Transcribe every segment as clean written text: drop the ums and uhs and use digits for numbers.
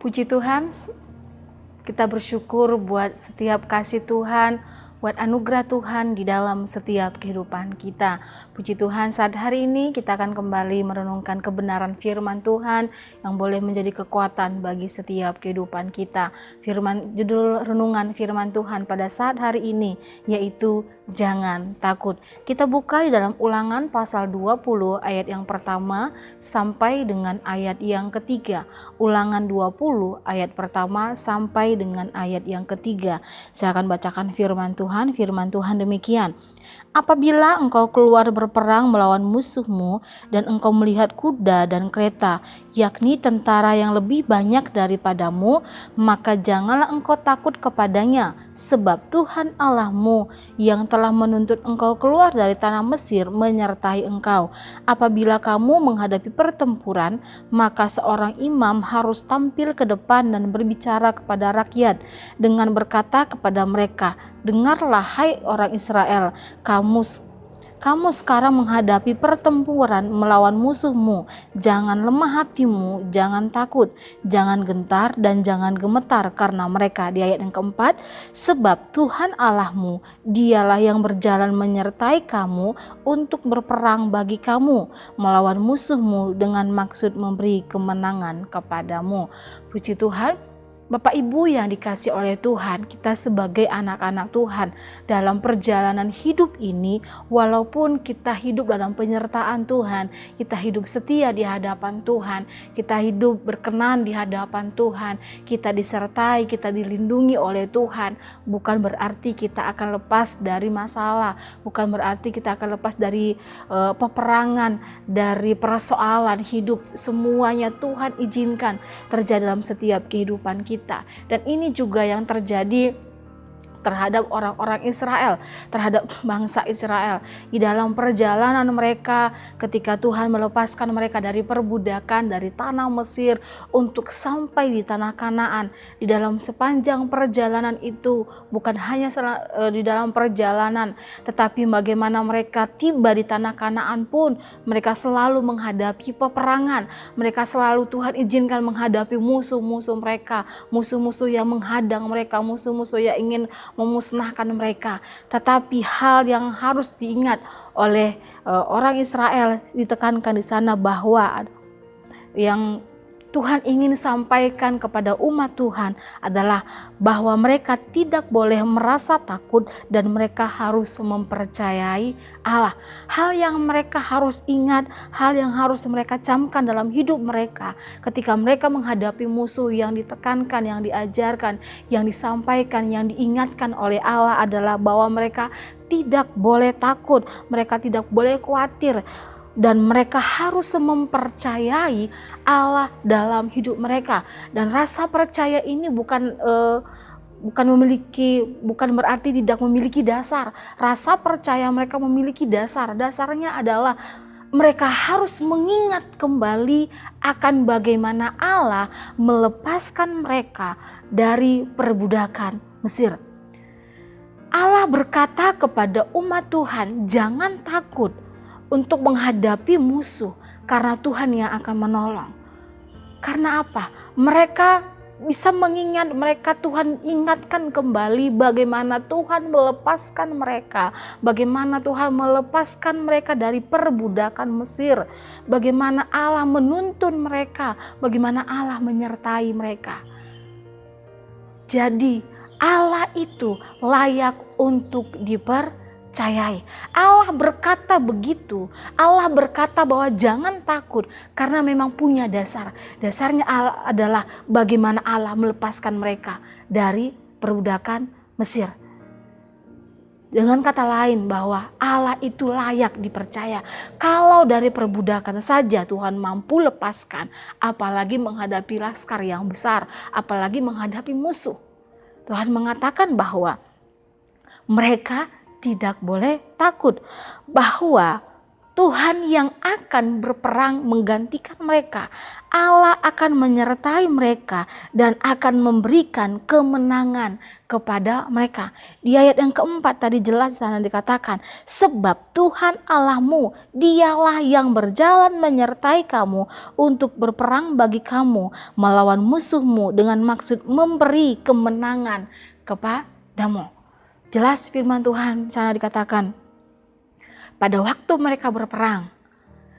Puji Tuhan, kita bersyukur buat setiap kasih Tuhan, buat anugerah Tuhan di dalam setiap kehidupan kita. Puji Tuhan, saat hari ini kita akan kembali merenungkan kebenaran firman Tuhan yang boleh menjadi kekuatan bagi setiap kehidupan kita. Judul renungan firman Tuhan pada saat hari ini yaitu jangan takut. Kita buka di dalam Ulangan pasal 20 ayat yang pertama sampai dengan ayat yang ketiga. Ulangan 20 ayat pertama sampai dengan ayat yang ketiga. Saya akan bacakan firman Tuhan. Firman Tuhan demikian. Apabila engkau keluar berperang melawan musuhmu dan engkau melihat kuda dan kereta, yakni tentara yang lebih banyak daripadamu, maka janganlah engkau takut kepadanya, sebab Tuhan Allahmu yang telah menuntut engkau keluar dari tanah Mesir menyertai engkau. Apabila kamu menghadapi pertempuran, maka seorang imam harus tampil ke depan dan berbicara kepada rakyat dengan berkata kepada mereka, dengarlah hai orang Israel, kamu sekarang menghadapi pertempuran melawan musuhmu. Jangan lemah hatimu, jangan takut, jangan gentar dan jangan gemetar karena mereka. Di ayat yang keempat, sebab Tuhan Allahmu, dialah yang berjalan menyertai kamu untuk berperang bagi kamu melawan musuhmu dengan maksud memberi kemenangan kepadamu. Puji Tuhan. Bapak Ibu yang dikasih oleh Tuhan, kita sebagai anak-anak Tuhan dalam perjalanan hidup ini, walaupun kita hidup dalam penyertaan Tuhan, kita hidup setia di hadapan Tuhan, kita hidup berkenan di hadapan Tuhan, kita disertai, kita dilindungi oleh Tuhan, bukan berarti kita akan lepas dari masalah, bukan berarti kita akan lepas dari peperangan, dari persoalan hidup. Semuanya Tuhan izinkan terjadi dalam setiap kehidupan kita. Dan ini juga yang terjadi terhadap orang-orang Israel, terhadap bangsa Israel di dalam perjalanan mereka ketika Tuhan melepaskan mereka dari perbudakan dari tanah Mesir untuk sampai di tanah Kanaan. Di dalam sepanjang perjalanan itu, bukan hanya di dalam perjalanan, tetapi bagaimana mereka tiba di tanah Kanaan pun mereka selalu menghadapi peperangan. Mereka selalu Tuhan izinkan menghadapi musuh-musuh mereka, musuh-musuh yang menghadang mereka, musuh-musuh yang ingin memusnahkan mereka. Tetapi hal yang harus diingat oleh orang Israel ditekankan di sana bahwa yang Tuhan ingin sampaikan kepada umat Tuhan adalah bahwa mereka tidak boleh merasa takut dan mereka harus mempercayai Allah. Hal yang mereka harus ingat, hal yang harus mereka camkan dalam hidup mereka ketika mereka menghadapi musuh yang ditekankan, yang diajarkan, yang disampaikan, yang diingatkan oleh Allah adalah bahwa mereka tidak boleh takut, mereka tidak boleh khawatir. Dan mereka harus mempercayai Allah dalam hidup mereka. Dan rasa percaya ini bukan berarti tidak memiliki dasar. Rasa percaya mereka memiliki dasar. Dasarnya adalah mereka harus mengingat kembali akan bagaimana Allah melepaskan mereka dari perbudakan Mesir. Allah berkata kepada umat Tuhan, jangan takut untuk menghadapi musuh, karena Tuhan yang akan menolong. Karena apa? Mereka bisa mengingat, Tuhan ingatkan kembali bagaimana Tuhan melepaskan mereka, bagaimana Tuhan melepaskan mereka dari perbudakan Mesir, bagaimana Allah menuntun mereka, bagaimana Allah menyertai mereka. Jadi Allah itu layak untuk dipercayai. Allah berkata begitu. Allah berkata bahwa jangan takut karena memang punya dasar. Dasarnya adalah bagaimana Allah melepaskan mereka dari perbudakan Mesir. Dengan kata lain bahwa Allah itu layak dipercaya. Kalau dari perbudakan saja Tuhan mampu lepaskan, apalagi menghadapi laskar yang besar, apalagi menghadapi musuh. Tuhan mengatakan bahwa mereka tidak boleh takut, bahwa Tuhan yang akan berperang menggantikan mereka. Allah akan menyertai mereka dan akan memberikan kemenangan kepada mereka. Di ayat yang keempat tadi jelas sana dikatakan, sebab Tuhan Allahmu dialah yang berjalan menyertai kamu untuk berperang bagi kamu melawan musuhmu dengan maksud memberi kemenangan kepadamu. Jelas firman Tuhan sana dikatakan, pada waktu mereka berperang,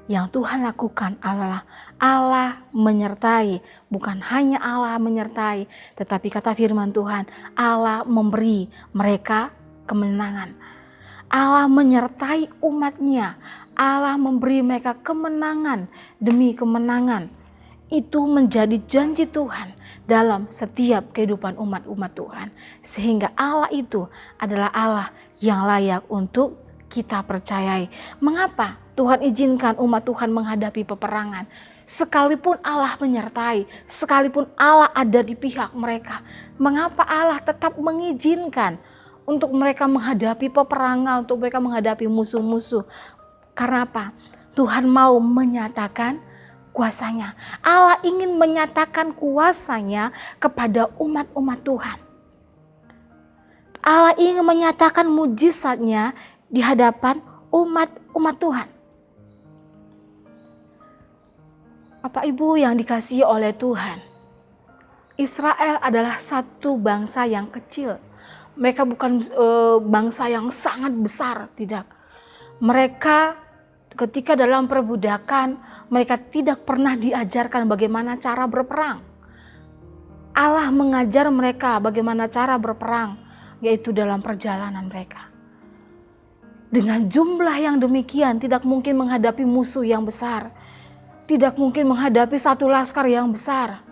yang Tuhan lakukan adalah Allah menyertai. Bukan hanya Allah menyertai, tetapi kata firman Tuhan, Allah memberi mereka kemenangan. Allah menyertai umatnya. Allah memberi mereka kemenangan demi kemenangan. Itu menjadi janji Tuhan dalam setiap kehidupan umat-umat Tuhan. Sehingga Allah itu adalah Allah yang layak untuk kita percayai. Mengapa Tuhan izinkan umat Tuhan menghadapi peperangan? Sekalipun Allah menyertai, sekalipun Allah ada di pihak mereka, mengapa Allah tetap mengizinkan untuk mereka menghadapi peperangan, untuk mereka menghadapi musuh-musuh? Karena apa? Tuhan mau menyatakan kuasanya. Allah ingin menyatakan kuasanya kepada umat-umat Tuhan. Allah ingin menyatakan mujizatnya di hadapan umat-umat Tuhan. Bapak Ibu yang dikasihi oleh Tuhan, Israel adalah satu bangsa yang kecil. Mereka bukan bangsa yang sangat besar, tidak. Mereka ketika dalam perbudakan, mereka tidak pernah diajarkan bagaimana cara berperang. Allah mengajar mereka bagaimana cara berperang, yaitu dalam perjalanan mereka. Dengan jumlah yang demikian tidak mungkin menghadapi musuh yang besar. Tidak mungkin menghadapi satu laskar yang besar.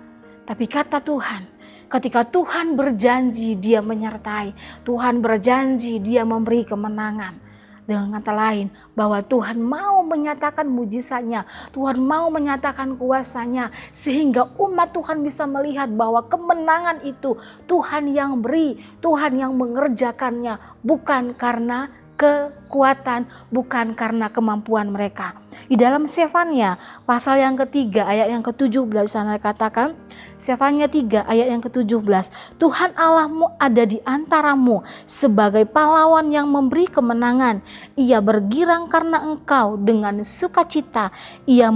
Tapi kata Tuhan, ketika Tuhan berjanji dia menyertai. Tuhan berjanji dia memberi kemenangan. Dengan kata lain bahwa Tuhan mau menyatakan mujizatnya. Tuhan mau menyatakan kuasanya. Sehingga umat Tuhan bisa melihat bahwa kemenangan itu Tuhan yang beri. Tuhan yang mengerjakannya. Bukan karena kekuatan, bukan karena kemampuan mereka. Di dalam Sefanya pasal yang ketiga ayat yang ke-17 sana dikatakan, Sefanya 3 ayat yang ke-17, Tuhan Allahmu ada di antaramu sebagai pahlawan yang memberi kemenangan. Ia bergirang karena engkau dengan sukacita. Ia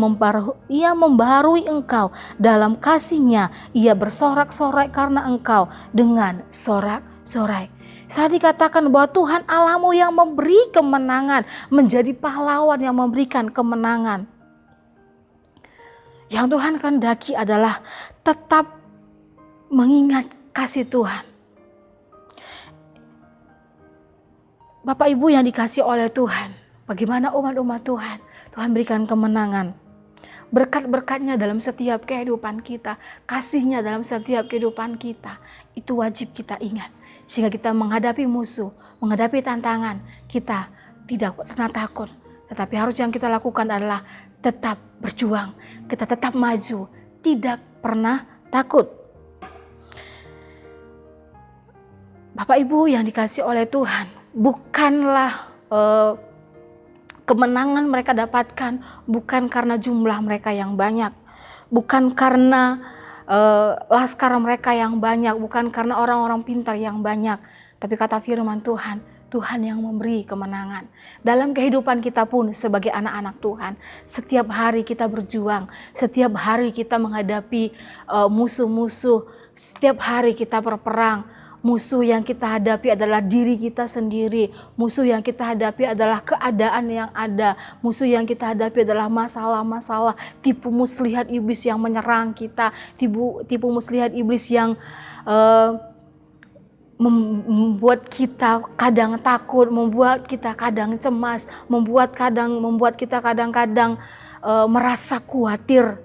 membaharui engkau dalam kasihnya. Ia bersorak-sorai karena engkau dengan sorak-sorai. Saya dikatakan bahwa Tuhan Allahmu yang memberi kemenangan, menjadi pahlawan yang memberikan kemenangan. Yang Tuhan kehendaki adalah tetap mengingat kasih Tuhan. Bapak Ibu yang dikasihi oleh Tuhan, bagaimana umat-umat Tuhan? Tuhan berikan kemenangan. Berkat-berkatnya dalam setiap kehidupan kita, kasihnya dalam setiap kehidupan kita, itu wajib kita ingat. Sehingga kita menghadapi musuh, menghadapi tantangan, kita tidak pernah takut. Tetapi harus yang kita lakukan adalah tetap berjuang, kita tetap maju, tidak pernah takut. Bapak Ibu yang dikasihi oleh Tuhan, bukanlah kemenangan mereka dapatkan bukan karena jumlah mereka yang banyak, bukan karena laskar mereka yang banyak, bukan karena orang-orang pintar yang banyak, tapi kata firman Tuhan, Tuhan yang memberi kemenangan. Dalam kehidupan kita pun sebagai anak-anak Tuhan, setiap hari kita berjuang, setiap hari kita menghadapi musuh-musuh, setiap hari kita berperang. Musuh yang kita hadapi adalah diri kita sendiri. Musuh yang kita hadapi adalah keadaan yang ada. Musuh yang kita hadapi adalah masalah-masalah. Tipu muslihat iblis yang menyerang kita. Tipu muslihat iblis yang membuat kita kadang takut, membuat kita kadang cemas, membuat kita kadang-kadang merasa khawatir.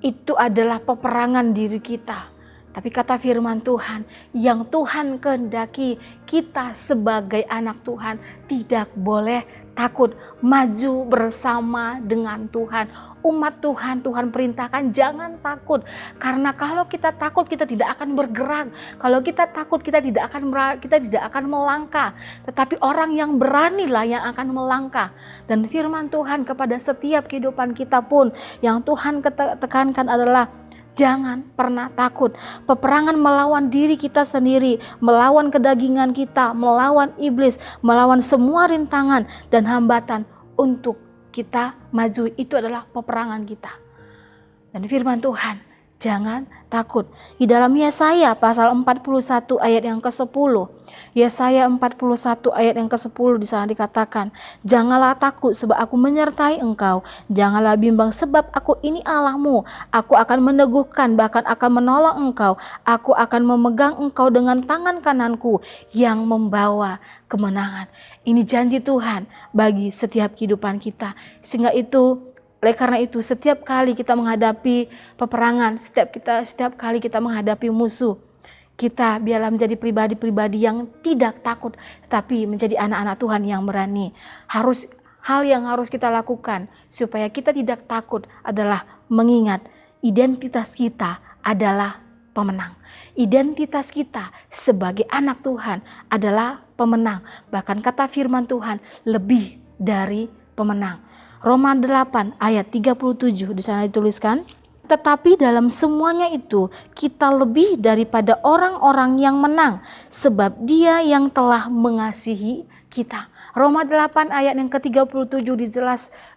Itu adalah peperangan diri kita. Tapi kata firman Tuhan, yang Tuhan kehendaki kita sebagai anak Tuhan tidak boleh takut, maju bersama dengan Tuhan. Umat Tuhan, Tuhan perintahkan jangan takut, karena kalau kita takut kita tidak akan bergerak. Kalau kita takut kita tidak akan melangkah. Tetapi orang yang beranilah yang akan melangkah. Dan firman Tuhan kepada setiap kehidupan kita pun yang Tuhan tekankan adalah jangan pernah takut. Peperangan melawan diri kita sendiri, melawan kedagingan kita, melawan iblis, melawan semua rintangan dan hambatan untuk kita maju, itu adalah peperangan kita. Dan firman Tuhan, jangan takut. Di dalam Yesaya pasal 41 ayat yang ke-10. Yesaya 41 ayat yang ke-10 di sana dikatakan, janganlah takut sebab aku menyertai engkau. Janganlah bimbang sebab aku ini Allahmu. Aku akan meneguhkan, bahkan akan menolong engkau. Aku akan memegang engkau dengan tangan kananku yang membawa kemenangan. Ini janji Tuhan bagi setiap kehidupan kita. Oleh karena itu, setiap kali kita menghadapi peperangan, setiap kali kita menghadapi musuh, kita biarlah menjadi pribadi-pribadi yang tidak takut, tetapi menjadi anak-anak Tuhan yang berani. Hal yang harus kita lakukan supaya kita tidak takut adalah mengingat identitas kita adalah pemenang. Identitas kita sebagai anak Tuhan adalah pemenang. Bahkan kata firman Tuhan, lebih dari pemenang. Roma 8 ayat 37 di sana dituliskan, tetapi dalam semuanya itu kita lebih daripada orang-orang yang menang, sebab Dia yang telah mengasihi kita. Roma 8 ayat yang ke-37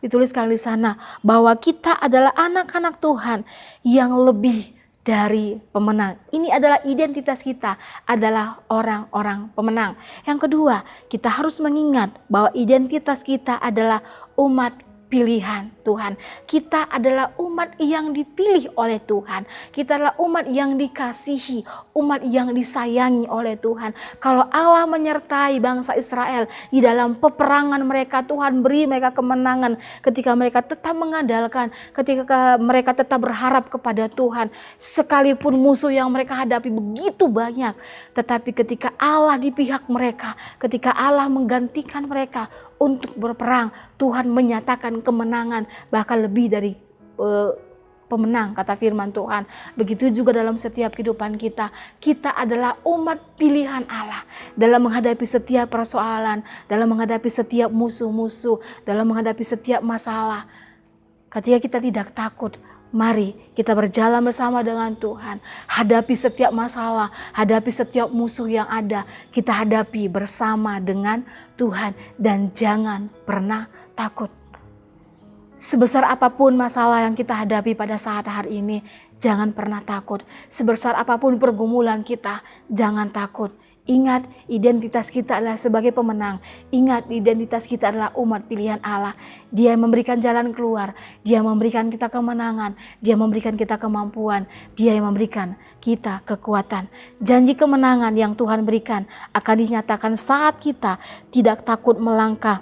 dituliskan di sana bahwa kita adalah anak-anak Tuhan yang lebih dari pemenang. Ini adalah identitas kita, adalah orang-orang pemenang. Yang kedua, kita harus mengingat bahwa identitas kita adalah umat pilihan Tuhan. Kita adalah umat yang dipilih oleh Tuhan. Kita adalah umat yang dikasihi, umat yang disayangi oleh Tuhan. Kalau Allah menyertai bangsa Israel di dalam peperangan mereka, Tuhan beri mereka kemenangan ketika mereka tetap mengandalkan, ketika mereka tetap berharap kepada Tuhan. Sekalipun musuh yang mereka hadapi begitu banyak, tetapi ketika Allah di pihak mereka, ketika Allah menggantikan mereka untuk berperang, Tuhan menyatakan kemenangan, bahkan lebih dari pemenang, kata firman Tuhan. Begitu juga dalam setiap kehidupan kita. Kita adalah umat pilihan Allah dalam menghadapi setiap persoalan, dalam menghadapi setiap musuh-musuh, dalam menghadapi setiap masalah. Ketika kita tidak takut, mari kita berjalan bersama dengan Tuhan. Hadapi setiap masalah, hadapi setiap musuh yang ada. Kita hadapi bersama dengan Tuhan dan jangan pernah takut. Sebesar apapun masalah yang kita hadapi pada saat hari ini, jangan pernah takut. Sebesar apapun pergumulan kita, jangan takut. Ingat, identitas kita adalah sebagai pemenang. Ingat, identitas kita adalah umat pilihan Allah. Dia yang memberikan jalan keluar. Dia yang memberikan kita kemenangan. Dia memberikan kita kemampuan. Dia yang memberikan kita kekuatan. Janji kemenangan yang Tuhan berikan akan dinyatakan saat kita tidak takut melangkah.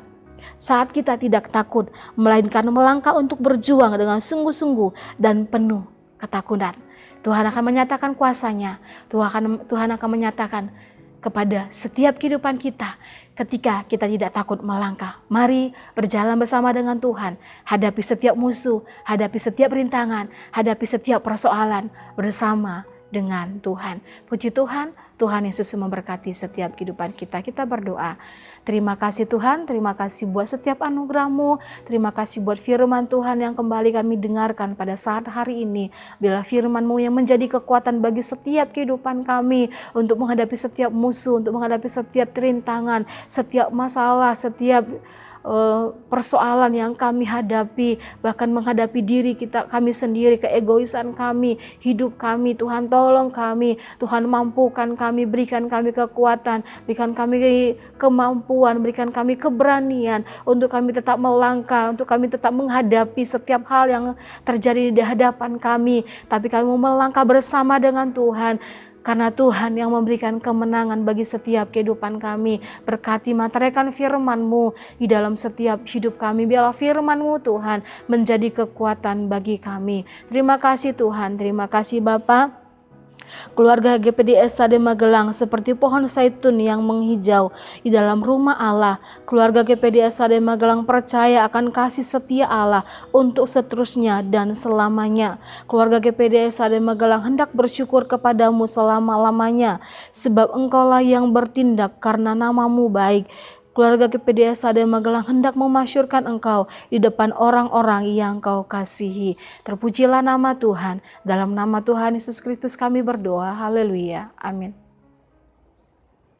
Saat kita tidak takut, melainkan melangkah untuk berjuang dengan sungguh-sungguh dan penuh ketakutan. Tuhan akan menyatakan kuasa-Nya. Tuhan akan menyatakan kepada setiap kehidupan kita ketika kita tidak takut melangkah. Mari berjalan bersama dengan Tuhan. Hadapi setiap musuh, hadapi setiap rintangan, hadapi setiap persoalan bersama dengan Tuhan. Puji Tuhan, Tuhan Yesus memberkati setiap kehidupan kita. Kita berdoa. Terima kasih Tuhan, terima kasih buat setiap anugerah-Mu. Terima kasih buat firman Tuhan yang kembali kami dengarkan pada saat hari ini. Bila firman-Mu yang menjadi kekuatan bagi setiap kehidupan kami untuk menghadapi setiap musuh, untuk menghadapi setiap rintangan, setiap masalah, setiap persoalan yang kami hadapi, bahkan menghadapi diri kami sendiri, keegoisan kami, hidup kami. Tuhan tolong kami, Tuhan mampukan kami, berikan kami kekuatan, berikan kami kemampuan, berikan kami keberanian untuk kami tetap melangkah, untuk kami tetap menghadapi setiap hal yang terjadi di hadapan kami, tapi kami mau melangkah bersama dengan Tuhan. Karena Tuhan yang memberikan kemenangan bagi setiap kehidupan kami. Berkati meteraikan firman-Mu di dalam setiap hidup kami. Biarlah firman-Mu Tuhan menjadi kekuatan bagi kami. Terima kasih Tuhan, terima kasih Bapa. Keluarga GPDS Sade Magelang seperti pohon zaitun yang menghijau di dalam rumah Allah. Keluarga GPDS Sade Magelang percaya akan kasih setia Allah untuk seterusnya dan selamanya. Keluarga GPDS Sade Magelang hendak bersyukur kepadamu selama-lamanya, sebab engkaulah yang bertindak karena namamu baik. Keluarga GPDS Sade Magelang hendak memasyurkan engkau di depan orang-orang yang kau kasihi. Terpujilah nama Tuhan. Dalam nama Tuhan Yesus Kristus kami berdoa. Haleluya. Amin.